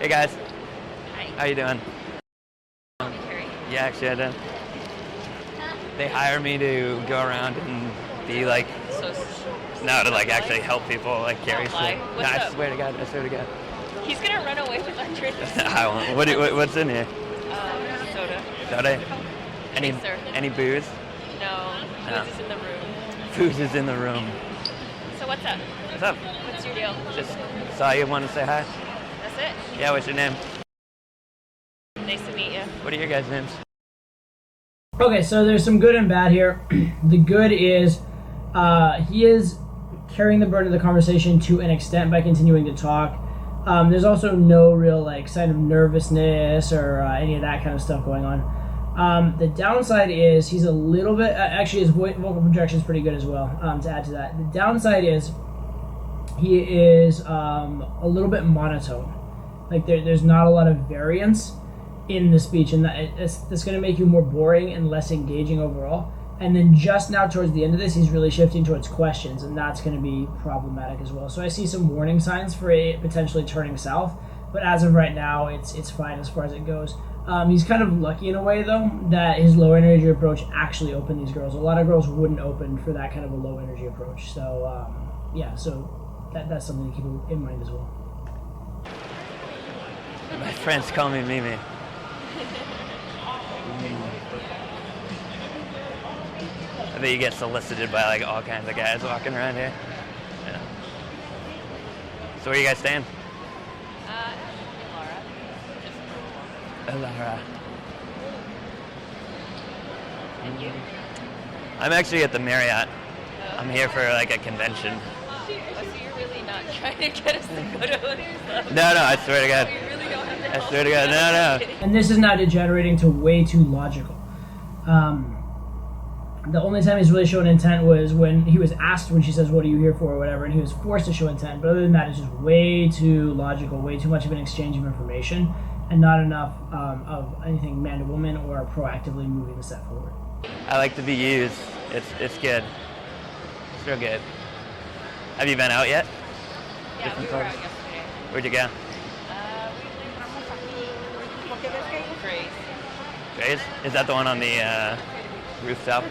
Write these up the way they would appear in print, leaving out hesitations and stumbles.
Hey guys, Hi. how you doing? Carrie. Yeah, actually I did. They hire me to go around and be like, to like actually help people like carry Don't lie. shit. What's I up? swear to God, I swear to God. He's gonna run away with our drinks. I won't. What's in here? Soda. Soda? Any Yes, sir. any booze? No. No. Booze is in the room. Booze is in the room. So what's up? What's up? What's your deal? Just saw you, want to say hi? That's it? Yeah, what's your name? Nice to meet you. What are your guys' names? Okay, so there's some good and bad here. The good is he is carrying the burden of the conversation to an extent by continuing to talk. There's also no real like sign of nervousness or any of that kind of stuff going on. The downside is he's a little bit actually his vocal projection is pretty good as well. To add to that, the downside is he is a little bit monotone. Like there's not a lot of variance in the speech, and that's going to make you more boring and less engaging overall. And then just now towards the end of this, he's really shifting towards questions, and that's going to be problematic as well. So I see some warning signs for it potentially turning south, but as of right now, it's fine as far as it goes. He's kind of lucky in a way, though, that his low energy approach actually opened these girls. A lot of girls wouldn't open for that kind of a low energy approach. So so that's something to keep in mind as well. My friends call me Mimi. I bet you get solicited by like all kinds of guys walking around here. Yeah. So where are you guys staying? Laura. And you? I'm actually at the Marriott. I'm here for like a convention. So you're really not trying to get us to go to hoodies? No, I swear to God. We really don't have to I help. swear to God, no. And this is now degenerating to way too logical. The only time he's really shown intent was when he was asked when she says, "What are you here for?" or whatever, and he was forced to show intent. But other than that, it's just way too logical, way too much of an exchange of information, and not enough of anything man to woman or proactively moving the set forward. I like to be used. It's good. It's real good. Have you been out yet? Yeah, we were out yesterday. Where'd you go? Grace. Grace? Is that the one on the rooftop? I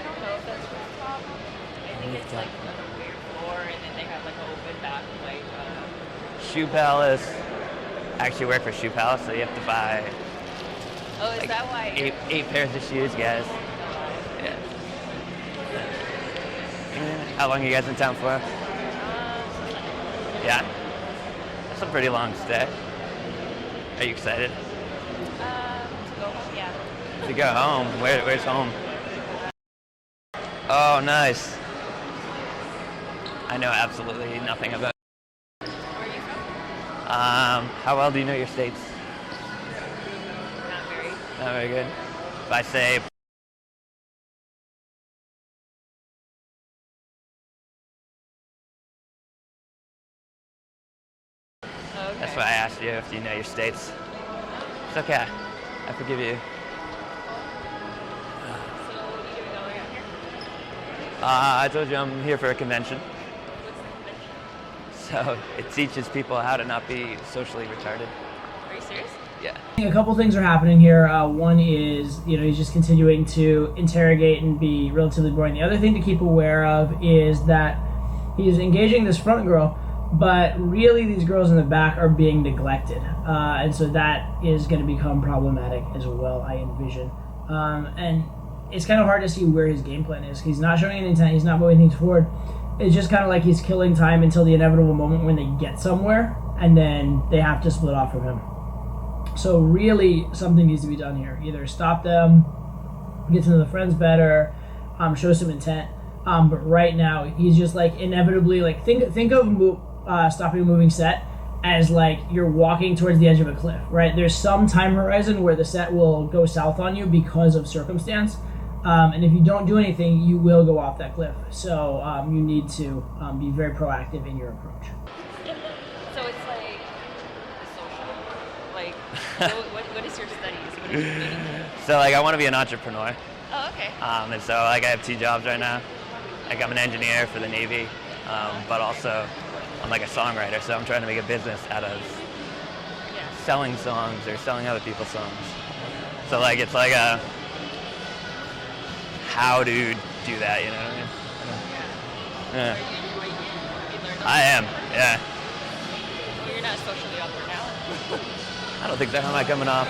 don't know if that's rooftop. I think it's like on a weird floor, and then they have like an open back, like. Shoe Palace. I actually work for Shoe Palace, so you have to buy Oh, is like that why? eight pairs of shoes, guys. Yeah. How long are you guys in town for? Yeah. That's a pretty long stay. Are you excited? To go home, yeah. To go home? Where's home? Oh, nice. I know absolutely nothing about. Where are you from? How well do you know your states? Not very. Not very good. If I say Oh, okay. that's why I asked you if you know your states. It's okay. I forgive you. So, what are you doing all around here? I told you I'm here for a convention. What's the So convention? it teaches people how to not be socially retarded. Are you serious? Yeah. A couple things are happening here. One is, he's just continuing to interrogate and be relatively boring. The other thing to keep aware of is that he's engaging this front girl, but really these girls in the back are being neglected. And so that is going to become problematic as well, I envision. And it's kind of hard to see where his game plan is. He's not showing an intent. He's not moving things forward. It's just kind of like he's killing time until the inevitable moment when they get somewhere, and then they have to split off from him. So really, something needs to be done here. Either stop them, get to know the friends better, show some intent. But right now, he's just like inevitably like think of stopping a moving set as like you're walking towards the edge of a cliff, right? There's some time horizon where the set will go south on you because of circumstance. And if you don't do anything, you will go off that cliff. So you need to be very proactive in your approach. So it's like social. Like, what is your studies? What is your studying? So like I want to be an entrepreneur. Oh, okay. And so like I have two jobs right now. Like I'm an engineer for the Navy, but also I'm like a songwriter, so I'm trying to make a business out of selling songs or selling other people's songs. So like it's like a how to do that, you know what I mean? Yeah. I am, yeah. You're not socially awkward now. I don't think so. How am I coming off?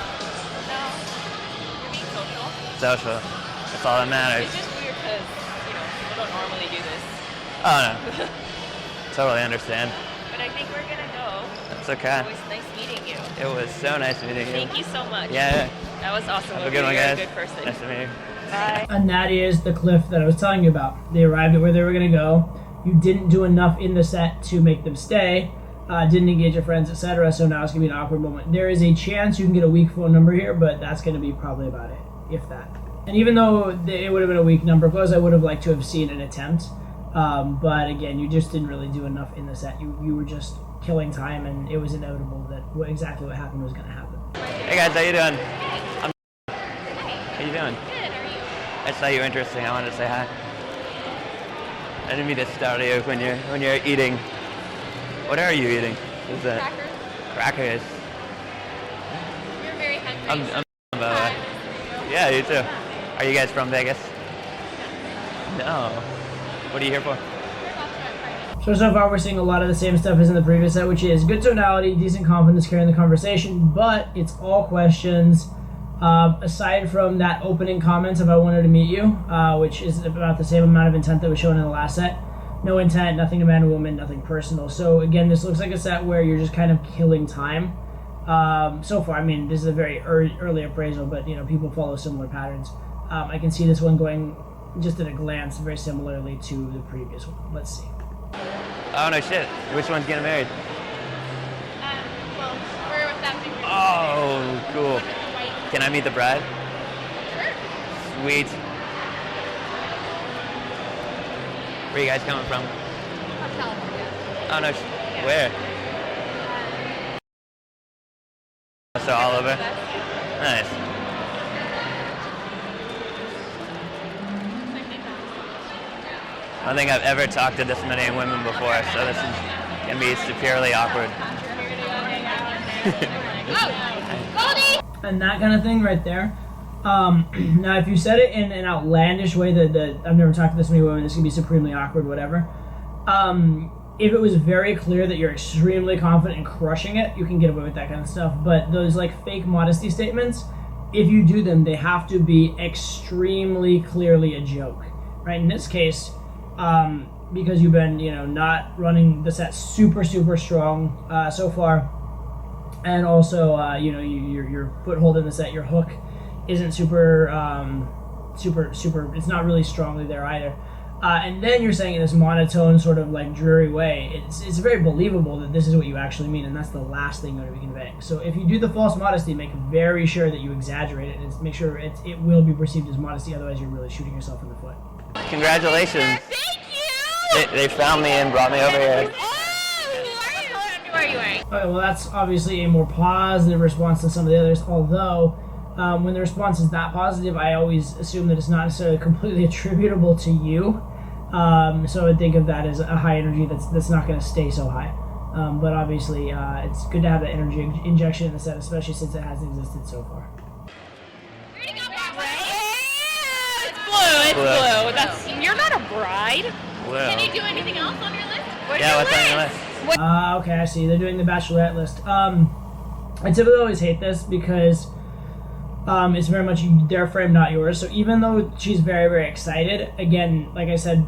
No. You're being social. Social. That's all that matters. It's just weird because, people don't normally do this. Oh no. Totally understand. But I think we're going to go. That's okay. It was nice meeting you. It was so nice meeting you. Thank you so much. Yeah. That was awesome. Have a good one, You're guys. a good person. Nice to meet you. Bye. And that is the cliff that I was telling you about. They arrived at where they were going to go. You didn't do enough in the set to make them stay. Didn't engage your friends, etc. So now it's going to be an awkward moment. There is a chance you can get a weak phone number here, but that's going to be probably about it, if that. And even though it would have been a weak number close, I would have liked to have seen an attempt. But again, you just didn't really do enough in the set. You were just killing time, and it was inevitable that exactly what happened was going to happen. Hey guys, how you doing? How you doing? Good, how are you? I saw you were interesting. I wanted to say hi. I didn't mean to startle you when you're eating. What are you eating? Is that Crackers. crackers? You're very hungry. I'm about it. Yeah, you too. Are you guys from Vegas? No. What are you here for? So far we're seeing a lot of the same stuff as in the previous set, which is good tonality, decent confidence carrying the conversation, but it's all questions. Aside from that opening comments of I wanted to meet you, which is about the same amount of intent that was shown in the last set. No intent, nothing to man or woman, nothing personal. So again, this looks like a set where you're just kind of killing time. So far, I mean, this is a very early appraisal, but people follow similar patterns. I can see this one going, just at a glance, very similarly to the previous one. Let's see. Oh no shit. Which one's getting married? Well, we're with that big group. Oh, cool. Can I meet the bride? Sure. Sweet. Where are you guys coming from? From California. Oh no, where? So all over? Nice. I don't think I've ever talked to this many women before, so this is gonna be superiorly awkward. And that kind of thing right there. Now, if you said it in an outlandish way that I've never talked to this many women, this can be supremely awkward, whatever. If it was very clear that you're extremely confident in crushing it, you can get away with that kind of stuff. But those like fake modesty statements, if you do them, they have to be extremely clearly a joke, right? In this case, because you've been, not running the set super strong so far, and also, your foothold in the set, your hook isn't super, it's not really strongly there either. And then you're saying in this monotone, sort of like dreary way, it's very believable that this is what you actually mean, and that's the last thing you're going to be conveying. So if you do the false modesty, make very sure that you exaggerate it, and make sure it will be perceived as modesty, otherwise you're really shooting yourself in the foot. Congratulations. Thank you! They found me and brought me over here. Oh, who are you wearing? Okay, well, that's obviously a more positive response than some of the others, although when the response is that positive, I always assume that it's not necessarily completely attributable to you. So I would think of that as a high energy that's not going to stay so high. But obviously, it's good to have that energy injection in the set, especially since it hasn't existed so far. It's blue. That's, you're not a bride. Well. Can you do anything else on your list? What's What's on your list? Okay, I see. They're doing the Bachelorette list. I typically always hate this because it's very much their frame, not yours. So even though she's very excited, again, like I said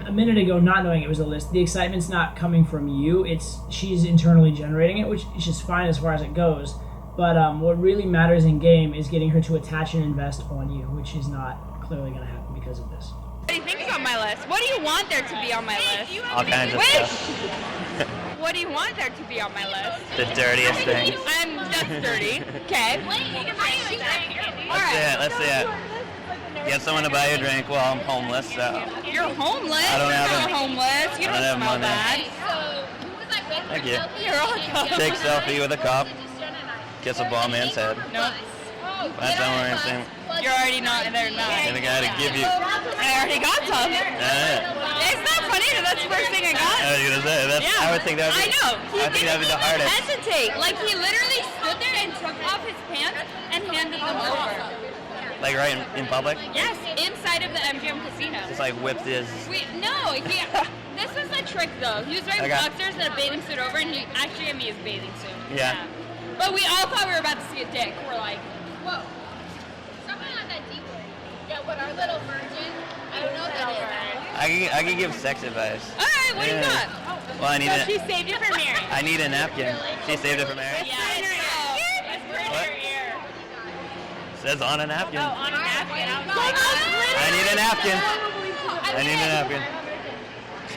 a minute ago, not knowing it was a list, the excitement's not coming from you. She's internally generating it, which is fine as far as it goes. But what really matters in game is getting her to attach and invest on you, which is not clearly going to happen because of this. What do you think is on my list? What do you want there to be on my list? All kinds of stuff. What do you want there to be on my list? The dirtiest things. That's dirty. Okay. Let's see it. Get someone to buy you a drink while I'm homeless, so. You're homeless? I don't have You're any- not homeless. You I don't don't have smell money. bad. Thank you. You're welcome. Take selfie with a cop. Kiss a ball man's head. No. Find somewhere and sing. You're already not there now. Get a guy to give you. I already got some. Yeah. It's not funny because that's the first thing I got. I was gonna say that. Yeah. I would think that would be. I know. He I think that would be the didn't even hardest. hesitate. Like, he literally stood there and took off his pants and handed them over. Like right in public. Yes, inside of the MGM casino. Just like whipped his. This was a trick though. He was wearing Okay. boxers and a bathing suit over, and he actually gave me his bathing suit. Yeah. But we all thought we were about to see a dick. We're like, Whoa. Someone on that deep way. Yeah, what, our little virgin? I don't know what that is. I can give sex advice. all right, what do you got? Well, I need She a. saved it for Mary. I need a napkin. She saved it for Mary. Yeah, it's in What? her ear. Says on a napkin. Oh, on a napkin. I was No, like, I need a napkin. I need a napkin.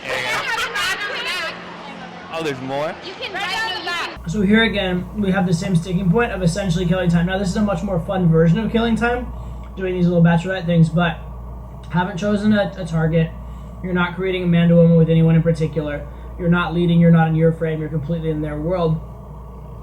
There you go. Oh, there's more? You can write the back. So here again, we have the same sticking point of essentially killing time. Now this is a much more fun version of killing time, doing these little bachelorette things, but haven't chosen a target. You're not creating a man to woman with anyone in particular. You're not leading, you're not in your frame, you're completely in their world.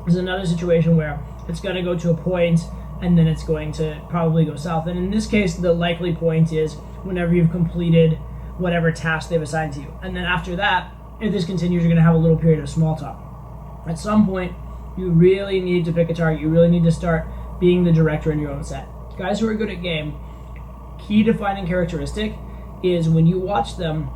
There's another situation where it's going to go to a point and then it's going to probably go south. And in this case, the likely point is whenever you've completed whatever task they've assigned to you. And then after that, if this continues, you're going to have a little period of small talk. At some point, you really need to pick a target. You really need to start being the director in your own set. Guys who are good at game, key defining characteristic is when you watch them,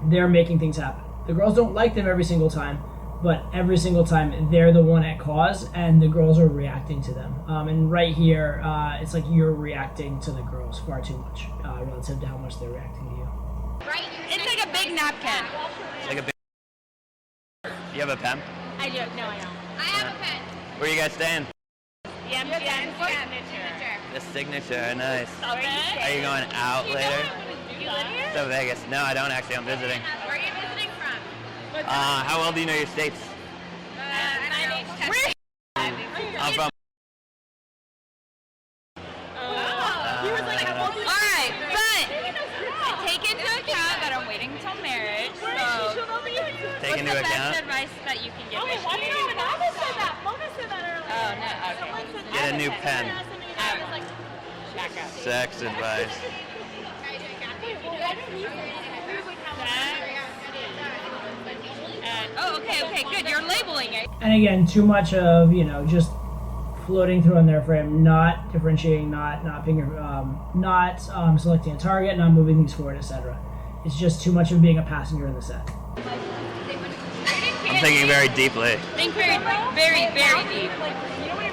they're making things happen. The girls don't like them every single time, but every single time they're the one at cause and the girls are reacting to them. And right here, it's like you're reacting to the girls far too much relative to how much they're reacting to you. Right? it's like a big napkin. Like a big. You have a pen? I do. No, I don't. I have a pen. Where are you guys staying? The MGM signature. The signature. Nice. Okay. Are you going out later? You live here? To Vegas? No, I don't actually. I'm visiting. Where are you visiting from? How well do you know your states? Where? I'm from. All right, but take into account that I'm waiting until marriage, so Take into what's the best account. advice that you can give me? Why did you even Mama said that? Mama said that earlier. Oh, no, okay. Get a new pen. Back up. Sex advice. Oh, okay, good. You're labeling it. And again, too much of, just floating through on their frame, not differentiating, not selecting a target, not moving things forward, etc. It's just too much of being a passenger in the set. I'm thinking very deeply. Think very, very, very deep.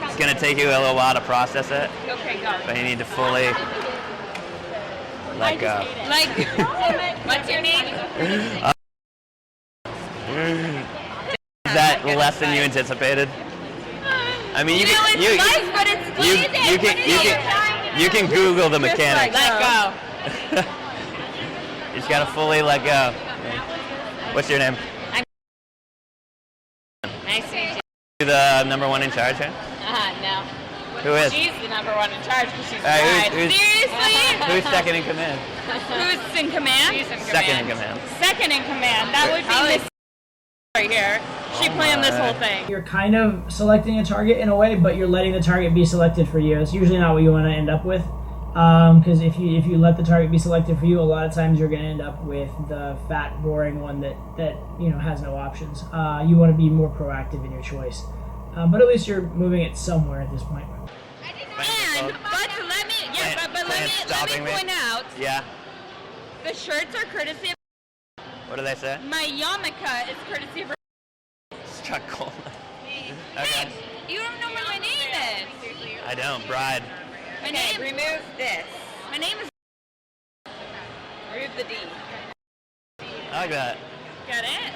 It's gonna take you a little while to process it, Okay, go. but you need to fully let go. Like, what's your name? Is that less than you anticipated? I mean, you can it's nice, but it's you can Google the mechanics. Let go. You just gotta fully let go. What's your name? Nice to meet you. You the number one in charge here? No. Who is? She's the number one in charge because she's Alright, bride. who's- Seriously? Who's second in command? Who's in command? She's in command. Second in command. Second in command. That would be Miss right here. She planned this whole thing. You're kind of selecting a target in a way, but you're letting the target be selected for you. It's usually not what you want to end up with. Because if you let the target be selected for you, a lot of times you're going to end up with the fat, boring one that has no options. You want to be more proactive in your choice. But at least you're moving it somewhere at this point. And but let me point out Yeah. the shirts are courtesy of What do they say? my yarmulke is courtesy of Struck gold. Hey, Okay. you don't know what my name is. I don't. Bride. My name Remove this. My name is Remove the D. I like that. Get it?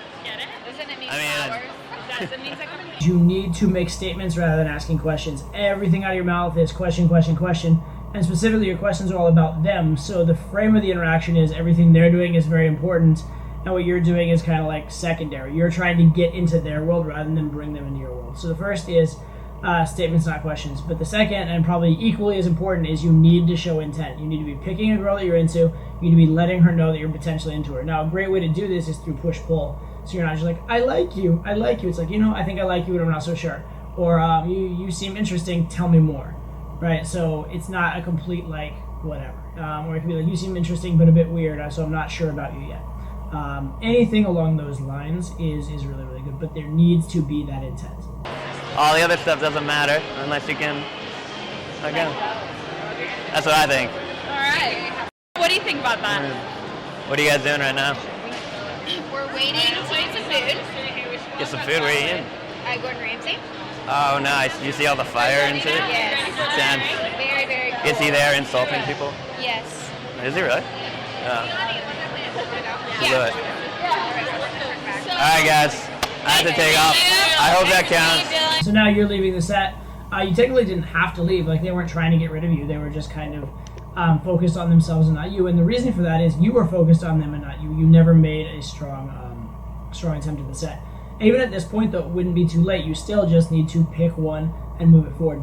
Doesn't it mean I mean, flowers? That means I can You need to make statements rather than asking questions. Everything out of your mouth is question, question, question. And specifically, your questions are all about them. So the frame of the interaction is everything they're doing is very important, and what you're doing is kind of like secondary. You're trying to get into their world rather than bring them into your world. So the first is statements, not questions. But the second, and probably equally as important, is you need to show intent. You need to be picking a girl that you're into. You need to be letting her know that you're potentially into her. Now, a great way to do this is through push-pull. So you're not just like, I like you. It's like, I think I like you, but I'm not so sure. Or you seem interesting, tell me more. Right? So it's not a complete, like, whatever. Or it could be like, you seem interesting, but a bit weird, so I'm not sure about you yet. Anything along those lines is really, really good, but there needs to be that intent. All the other stuff doesn't matter unless you can. Okay. That's what I think. All right. What do you think about that? What are you guys doing right now? We're waiting to eat some food. Get some food. Where are you in? Gordon Ramsay. Oh, nice. You see all the fire and shit? Yes. Damn. Very, very cool. Is he there insulting people? Yes. Is he really? Oh. Yeah. Do it. All right, guys. I have to take off. I hope that counts. So now you're leaving the set. You technically didn't have to leave. Like, they weren't trying to get rid of you. They were just kind of focused on themselves and not you. And the reason for that is you were focused on them and not you. You never made a strong attempt at the set. Even at this point, though, it wouldn't be too late. You still just need to pick one and move it forward.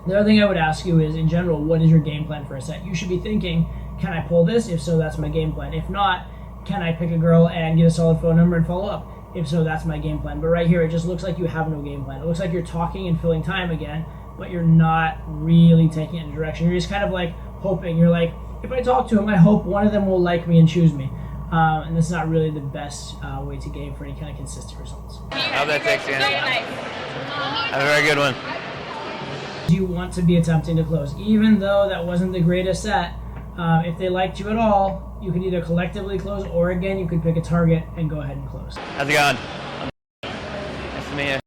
The other thing I would ask you is, in general, what is your game plan for a set? You should be thinking, can I pull this? If so, that's my game plan. If not, can I pick a girl and get a solid phone number and follow up? If so, that's my game plan. But right here, it just looks like you have no game plan. It looks like you're talking and filling time again, but you're not really taking it in a direction. You're just kind of like hoping. You're like, if I talk to him, I hope one of them will like me and choose me. And that's not really the best way to game for any kind of consistent results. How'd that take you? Have a very good one. You want to be attempting to close. Even though that wasn't the greatest set, if they liked you at all, you could either collectively close, or again, you could pick a target and go ahead and close. How's it going? Nice to meet you.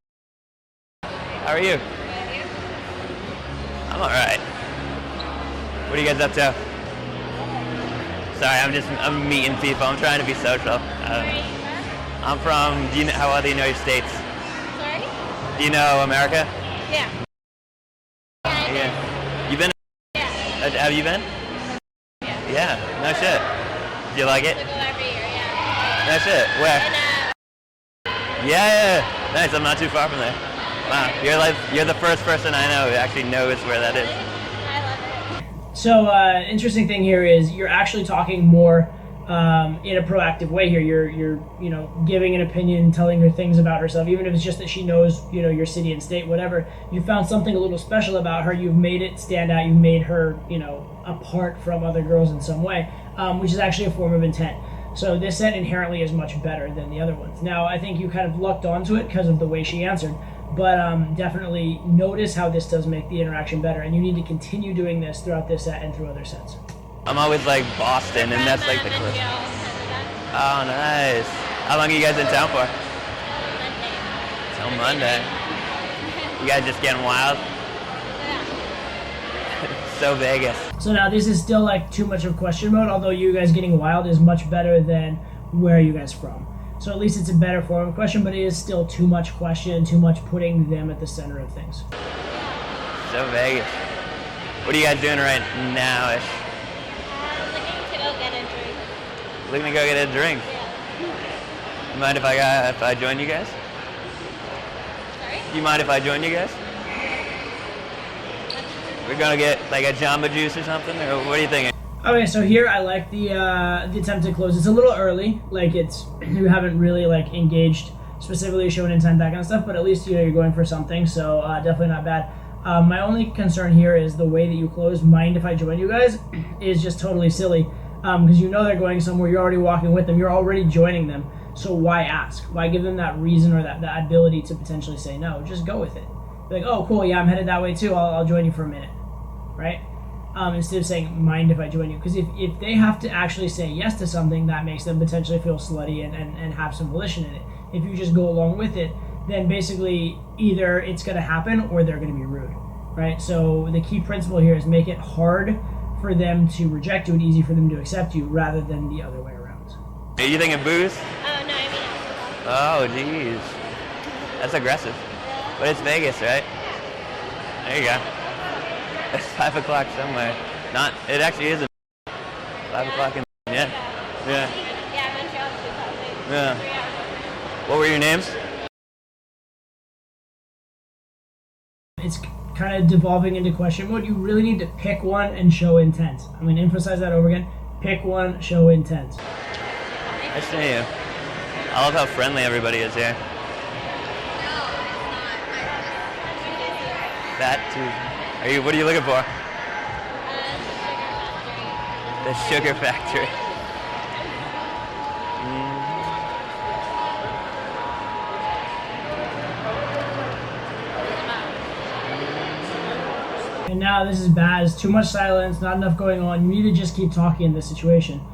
How are you? I'm alright. What are you guys up to? Sorry, I'm meeting people. I'm trying to be social. I'm from, how well do you know your states? Sorry? Do you know America? Yeah. Yeah. You been? Yeah. Have you been? Yeah. No shit. Do you like it? I go every year, yeah. No shit. Where? And, Yeah. Nice. I'm not too far from there. Wow. You're the first person I know who actually knows where that is. I love it. So, interesting thing here is you're actually talking more in a proactive way here. You're giving an opinion, telling her things about herself, even if it's just that she knows your city and state, whatever. You found something a little special about her. You've made it stand out. You've made her apart from other girls in some way, which is actually a form of intent. So this set inherently is much better than the other ones. Now, I think you kind of lucked onto it because of the way she answered, but definitely notice how this does make the interaction better, and you need to continue doing this throughout this set and through other sets. I'm always like Boston, and that's like the clip. Oh, nice. How long are you guys in town for? Till Monday. You guys just getting wild? So Vegas. So now this is still like too much of question mode, although you guys getting wild is much better than where are you guys from. So at least it's a better form of question, but it is still too much question, too much putting them at the center of things. So Vegas. What are you guys doing right now-ish? Looking to go get a drink. Looking to go get a drink. Yeah. You mind if I join you guys? Sorry? Do you mind if I join you guys? We're gonna get like a Jamba Juice or something, or what are you thinking? Okay, so here I like the attempt to close. It's a little early, like you haven't really like engaged specifically, shown intent, that kind of stuff. But at least you're going for something, so definitely not bad. My only concern here is the way that you close. Mind if I join you guys? Is just totally silly, because they're going somewhere. You're already walking with them. You're already joining them. So why ask? Why give them that reason or that ability to potentially say no? Just go with it. Be like, oh, cool, yeah, I'm headed that way too. I'll join you for a minute, right? Instead of saying, mind if I join you? Because if they have to actually say yes to something, that makes them potentially feel slutty and have some volition in it. If you just go along with it, then basically either it's going to happen or they're going to be rude, right? So the key principle here is make it hard for them to reject you and easy for them to accept you rather than the other way around. Are you thinking booze? Oh, no, I mean Oh, jeez. That's aggressive. But it's Vegas, right? There you go. It's 5 o'clock somewhere. It actually isn't 5 o'clock in, yeah. Yeah, Montreal too, probably. Yeah. What were your names? It's kind of devolving into question mode. You really need to pick one and show intent. I'm going to emphasize that over again. Pick one, show intent. Nice to meet you. I love how friendly everybody is here. That too. What are you looking for? The Sugar Factory. And now this is bad. It's too much silence, not enough going on. You need to just keep talking in this situation.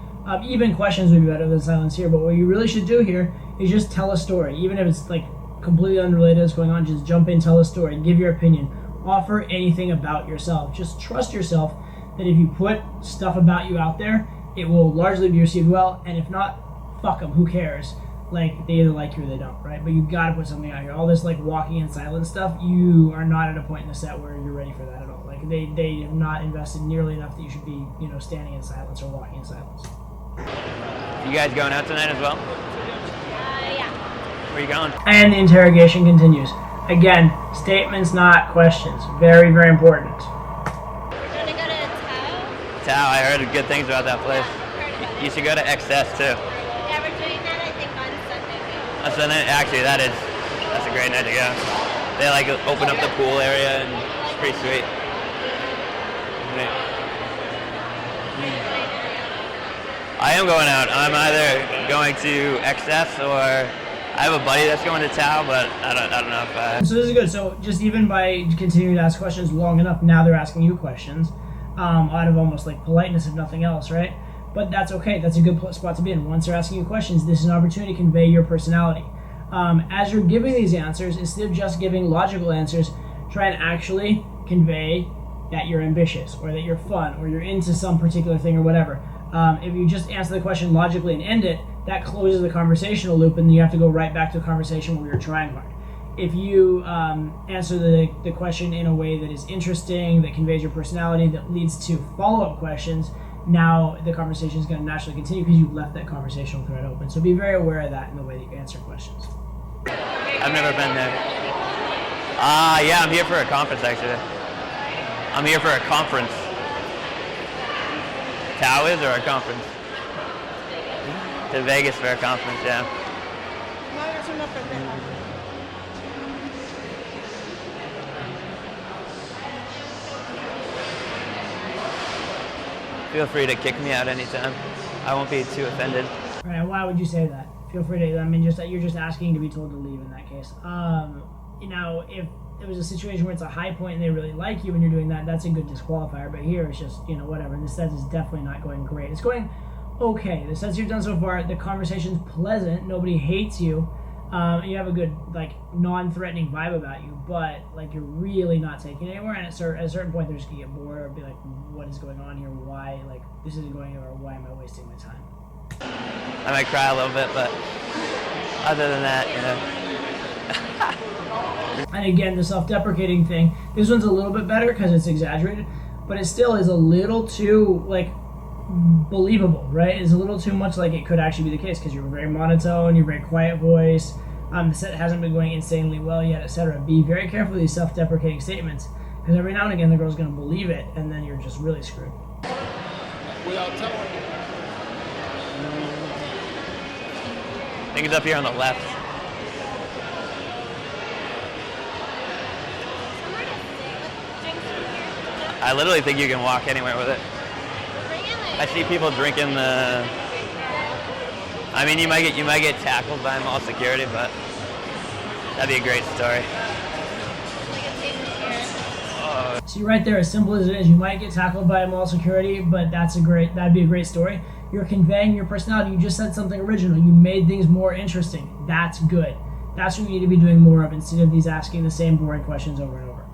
Even questions would be better than silence here. But what you really should do here is just tell a story. Even if it's like completely unrelated to what's going on, just jump in, tell a story, give your opinion. Offer anything about yourself. Just trust yourself that if you put stuff about you out there, it will largely be received well. And if not, fuck them. Who cares? Like, they either like you or they don't, right? But you gotta put something out here. All this like walking in silence stuff, you are not at a point in the set where you're ready for that at all. Like they have not invested nearly enough that you should be, standing in silence or walking in silence. You guys going out tonight as well? Yeah. Where are you going? And the interrogation continues. Again, statements, not questions. Very, very important. We're gonna go to Tao. Tao, I heard good things about that place. Heard about it. You should go to XS too. Yeah, we're doing that, I think, on Sunday. On Sunday, actually, that's a great night to go. They like open up the pool area and it's pretty sweet. I am going out. I'm either going to XS or I have a buddy that's going to Tao, but I don't know if I... So this is good. So just even by continuing to ask questions long enough, now they're asking you questions out of almost like politeness, if nothing else, right? But that's okay. That's a good spot to be in. Once they're asking you questions, this is an opportunity to convey your personality. As you're giving these answers, instead of just giving logical answers, try and actually convey that you're ambitious or that you're fun or you're into some particular thing or whatever. If you just answer the question logically and end it, that closes the conversational loop, and then you have to go right back to a conversation where you're trying hard. If you answer the question in a way that is interesting, that conveys your personality, that leads to follow-up questions, now the conversation is going to naturally continue because you've left that conversational thread open. So be very aware of that in the way that you answer questions. I've never been there. Yeah, I'm here for a conference actually. I'm here for a conference. Tao is or a conference? To Vegas for a conference, yeah. Feel free to kick me out anytime. I won't be too offended. Right, and why would you say that? Feel free to, you're just asking to be told to leave in that case. If it was a situation where it's a high point and they really like you and you're doing that, that's a good disqualifier. But here it's just, whatever. And the set is definitely not going great. It's going okay. The sets you've done so far, the conversation's pleasant. Nobody hates you. You have a good, non-threatening vibe about you, but, you're really not taking it anywhere. And at a certain point, they're just going to get bored or be like, what is going on here? Why, this isn't going anywhere. Why am I wasting my time? I might cry a little bit, but other than that, And again, the self-deprecating thing, this one's a little bit better because it's exaggerated, but it still is a little too, believable, right? It's a little too much like it could actually be the case because you're very monotone, you're very quiet voice, the set hasn't been going insanely well yet, etc. Be very careful with these self-deprecating statements because every now and again the girl's going to believe it and then you're just really screwed. Without telling. I think it's up here on the left. Somewhere to sit with drinks in here. I literally think you can walk anywhere with it. I see people drinking the... I mean, you might get tackled by mall security, but that'd be a great story. See right there, as simple as it is, you might get tackled by mall security, but that'd be a great story. You're conveying your personality. You just said something original. You made things more interesting. That's good. That's what you need to be doing more of instead of these asking the same boring questions over and over.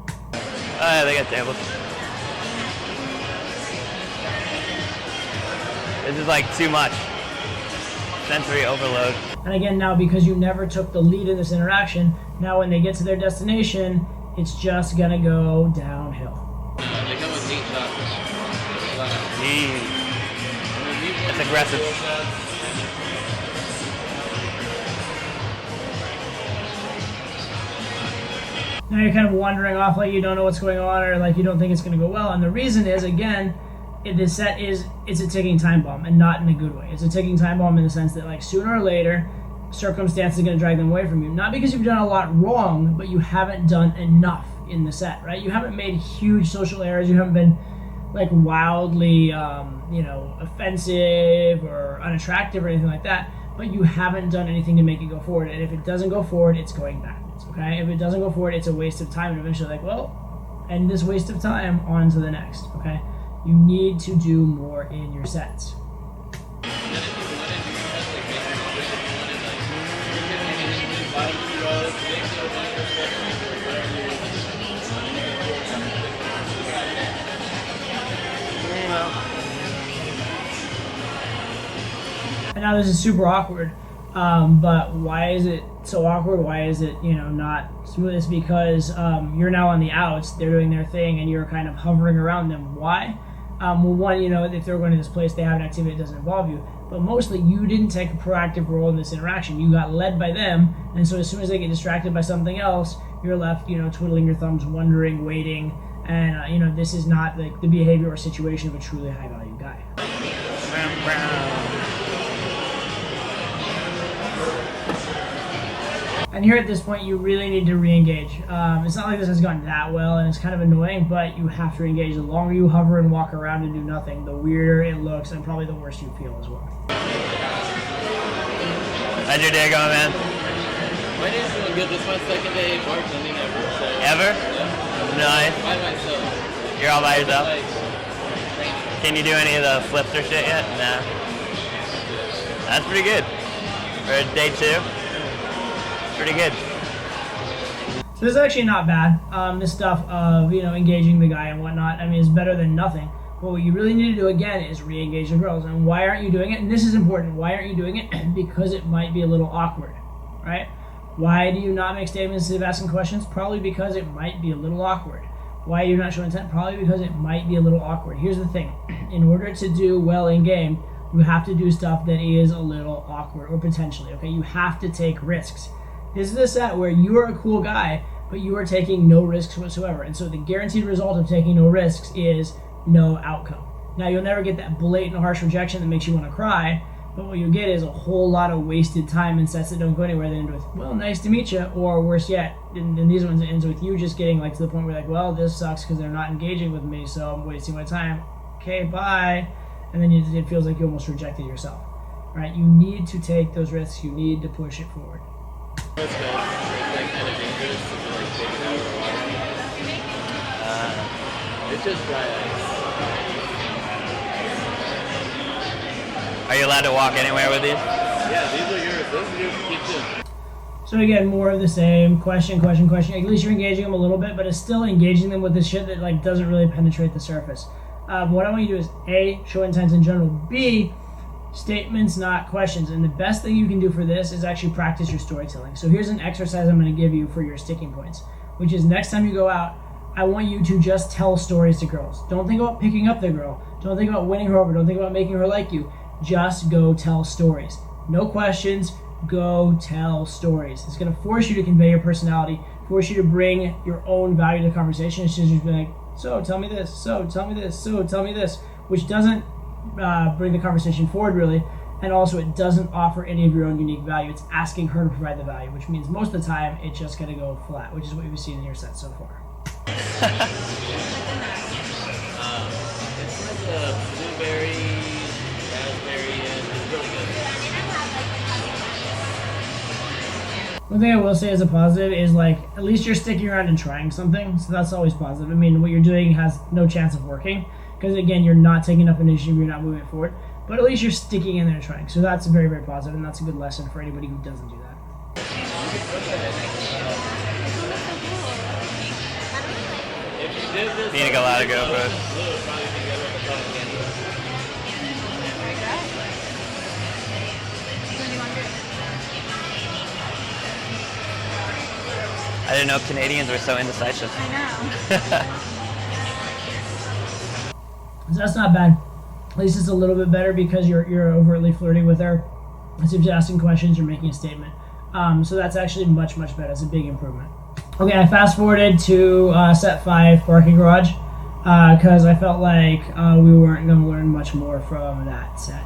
They got tables. This is too much. Sensory overload. And again, now because you never took the lead in this interaction, now when they get to their destination, it's just gonna go downhill. They come with meat tacos. That's aggressive. Now you're kind of wandering off like you don't know what's going on or like you don't think it's gonna go well. And the reason is, again, this set it's a ticking time bomb and not in a good way. It's a ticking time bomb in the sense that sooner or later, circumstance is going to drag them away from you. Not because you've done a lot wrong, but you haven't done enough in the set, right? You haven't made huge social errors. You haven't been wildly, offensive or unattractive or anything like that. But you haven't done anything to make it go forward. And if it doesn't go forward, it's going backwards. Okay? If it doesn't go forward, it's a waste of time. And eventually, end this waste of time, on to the next, okay? You need to do more in your sets. And now this is super awkward, but why is it so awkward? Why is it, not smooth? It's because you're now on the outs, they're doing their thing, and you're kind of hovering around them. Why? Well, one, if they're going to this place, they have an activity that doesn't involve you. But mostly, you didn't take a proactive role in this interaction. You got led by them, and so as soon as they get distracted by something else, you're left, twiddling your thumbs, wondering, waiting, and, this is not like the behavior or situation of a truly high-value guy. And here at this point, you really need to re-engage. It's not like this has gone that well, and it's kind of annoying, but you have to re-engage. The longer you hover and walk around and do nothing, the weirder it looks, and probably the worse you feel as well. How's your day going, man? My day's doing good. This is my second day bartending ever. So. Ever? Yeah. Nice. By myself. You're all by yourself? Like, Can you do any of the flips or shit yet? Nah. That's pretty good. For day 2? Pretty good. So this is actually not bad. This stuff of, engaging the guy and whatnot, is better than nothing. But what you really need to do, again, is re-engage the girls. And why aren't you doing it? And this is important. Why aren't you doing it? Because it might be a little awkward, right? Why do you not make statements instead of asking questions? Probably because it might be a little awkward. Why are you not showing intent? Probably because it might be a little awkward. Here's the thing. In order to do well in game, you have to do stuff that is a little awkward, or potentially, okay? You have to take risks. This is a set where you are a cool guy, but you are taking no risks whatsoever. And so the guaranteed result of taking no risks is no outcome. Now, you'll never get that blatant, harsh rejection that makes you want to cry, but what you get is a whole lot of wasted time in sets that don't go anywhere. They end with, well, nice to meet you, or worse yet, in these ones, it ends with you just getting to the point where you're like, well, this sucks because they're not engaging with me, so I'm wasting my time. Okay, bye. And then it feels like you almost rejected yourself, right? You need to take those risks. You need to push it forward. it's kind of dangerous to take it out of the water. It's just dry ice. Are you allowed to walk anywhere with these? Yeah, these are yours. Those are yours to keep too. So again, more of the same. Question. At least you're engaging them a little bit, but it's still engaging them with this shit that doesn't really penetrate the surface. What I want you to do is A, show intent in general. B, statements, not questions. And the best thing you can do for this is actually practice your storytelling. So here's an exercise I'm going to give you for your sticking points, which is next time you go out, I want you to just tell stories to girls. Don't think about picking up the girl. Don't think about winning her over. Don't think about making her like you. Just go tell stories. No questions. Go tell stories. It's going to force you to convey your personality, force you to bring your own value to the conversation. It's just like, so tell me this, so tell me this, so tell me this, which doesn't bring the conversation forward really, and also it doesn't offer any of your own unique value. It's asking her to provide the value, which means most of the time it's just going to go flat, which is what you've seen in your set so far. It's like a blueberry, raspberry, and it's really good. One thing I will say as a positive is at least you're sticking around and trying something, so that's always positive. I mean, what you're doing has no chance of working, because again, you're not taking enough initiative, you're not moving it forward, but at least you're sticking in there and trying. So that's very, very positive, and that's a good lesson for anybody who doesn't do that. If you did this, Pina colada go first. Blue would probably be good with the cotton candy. I didn't know Canadians were so indecisive. I know. So that's not bad. At least it's a little bit better because you're overtly flirting with her. Instead of just asking questions, you're making a statement. So that's actually much, much better. It's a big improvement. Okay, I fast forwarded to set 5, parking garage, because I felt like we weren't going to learn much more from that set.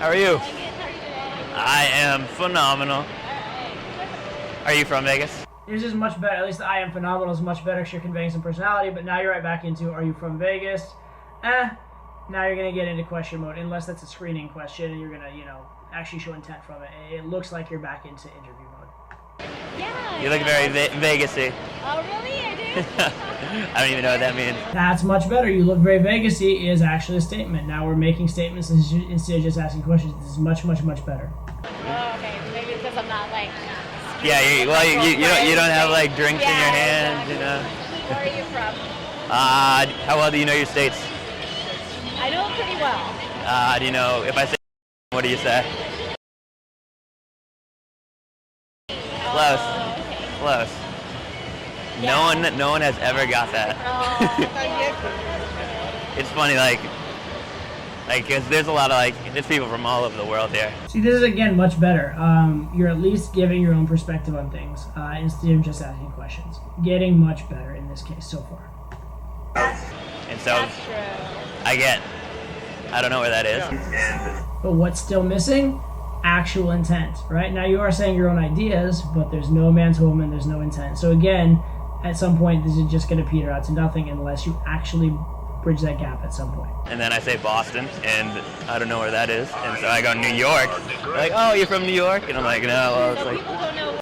How are you? I am phenomenal. Are you from Vegas? Yours is much better. At least the I am phenomenal is much better because you're conveying some personality, but now you're right back into, are you from Vegas? Now you're going to get into question mode, unless that's a screening question and you're going to, actually show intent from it. It looks like you're back into interview mode. Yeah. You look very Vegas-y. Oh, really? I don't even know what that means. That's much better. You look very Vegas-y is actually a statement. Now we're making statements instead of just asking questions. This is much, much, much better. Oh, okay. Maybe because I'm not like. Yeah, you don't have like drinks in your hand, you know. Where are you from? How well do you know your states? I know it pretty well. Do you know if I say what do you say? Close. Oh, okay. Close. Yeah. No one has ever got that. It's funny, like, cause there's a lot of there's people from all over the world here. See, this is again much better. You're at least giving your own perspective on things instead of just asking questions. Getting much better in this case so far. And so That's true. I don't know where that is. But what's still missing? Actual intent, right? Now you are saying your own ideas, but there's no man to woman, there's no intent. So again, at some point, this is just going to peter out to nothing unless you actually bridge that gap at some point. And then I say Boston, and I don't know where that is. And so I go New York. They're like, oh, you're from New York? And I'm like, no, well, it's So like, people don't know.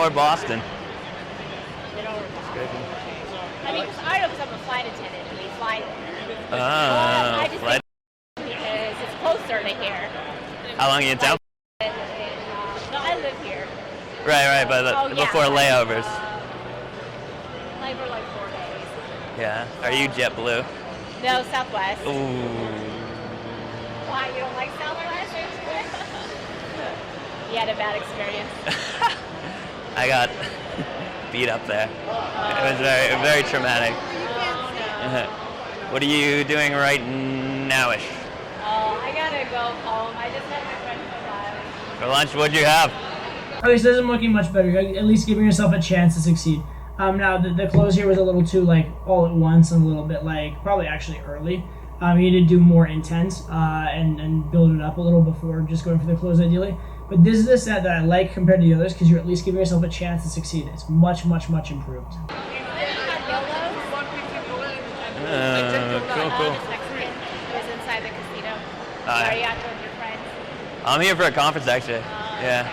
or Boston. They don't know. I mean, cause I know because I'm a flight attendant and we fly there. Oh, I just flight. think because it's closer to here. How long are you in town? No, I live here. Right, but before layovers. Like for like 4 days. Yeah. Are you JetBlue? No, Southwest. Ooh. Why, you don't like Southwest? You had a bad experience. I got beat up there. It was very traumatic. Oh, no. What are you doing right nowish? Oh, I gotta go home. I just had my friend for lunch. For lunch, what'd you have? Okay, so this isn't looking much better. You're at least giving yourself a chance to succeed. Now, the close here was a little too, all at once and a little bit, probably actually early. You need to do more intense and build it up a little before just going for the close, ideally. But this is the set that I like compared to the others because you're at least giving yourself a chance to succeed. It's much, much, much improved. Cool. Just next to it. It was inside the casino. Are you out there with your friends? I'm here for a conference, actually. Yeah.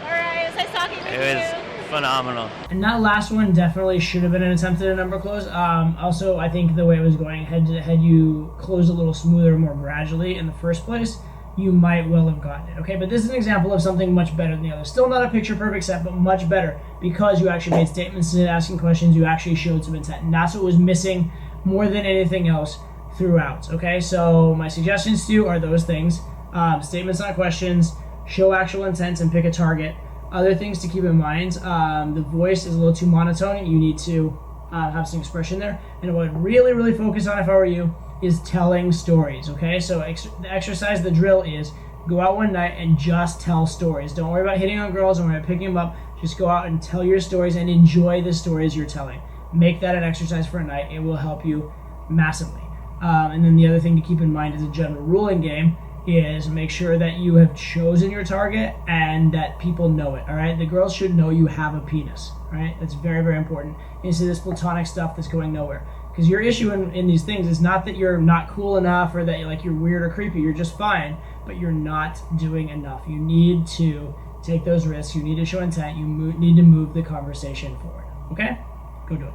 All right, it was nice talking with It you. was phenomenal. And that last one definitely should have been an attempt at a number close. Also, I think the way it was going, had you closed a little smoother, more gradually in the first place, you might well have gotten it. Okay, but this is an example of something much better than the other. Still not a picture-perfect set, but much better because you actually made statements and asking questions. You actually showed some intent, and that's what was missing more than anything else throughout. Okay, so my suggestions to you are those things: statements, not questions. Show actual intent and pick a target. Other things to keep in mind: the voice is a little too monotone. You need to have some expression there. And what I'd really, really focus on if I were you is telling stories. Okay, so the exercise, the drill is go out one night and just tell stories. Don't worry about hitting on girls. Don't worry about picking them up. Just go out and tell your stories and enjoy the stories you're telling. Make that an exercise for a night. It will help you massively. And then the other thing to keep in mind as a general rule in game is make sure that you have chosen your target and that people know it. All right, the girls should know you have a penis. All right, that's very, very important. Instead of this platonic stuff that's going nowhere. Because your issue in these things is not that you're not cool enough or that you're weird or creepy. You're just fine, but you're not doing enough. You need to take those risks. You need to show intent. You need to move the conversation forward. Okay, go do it.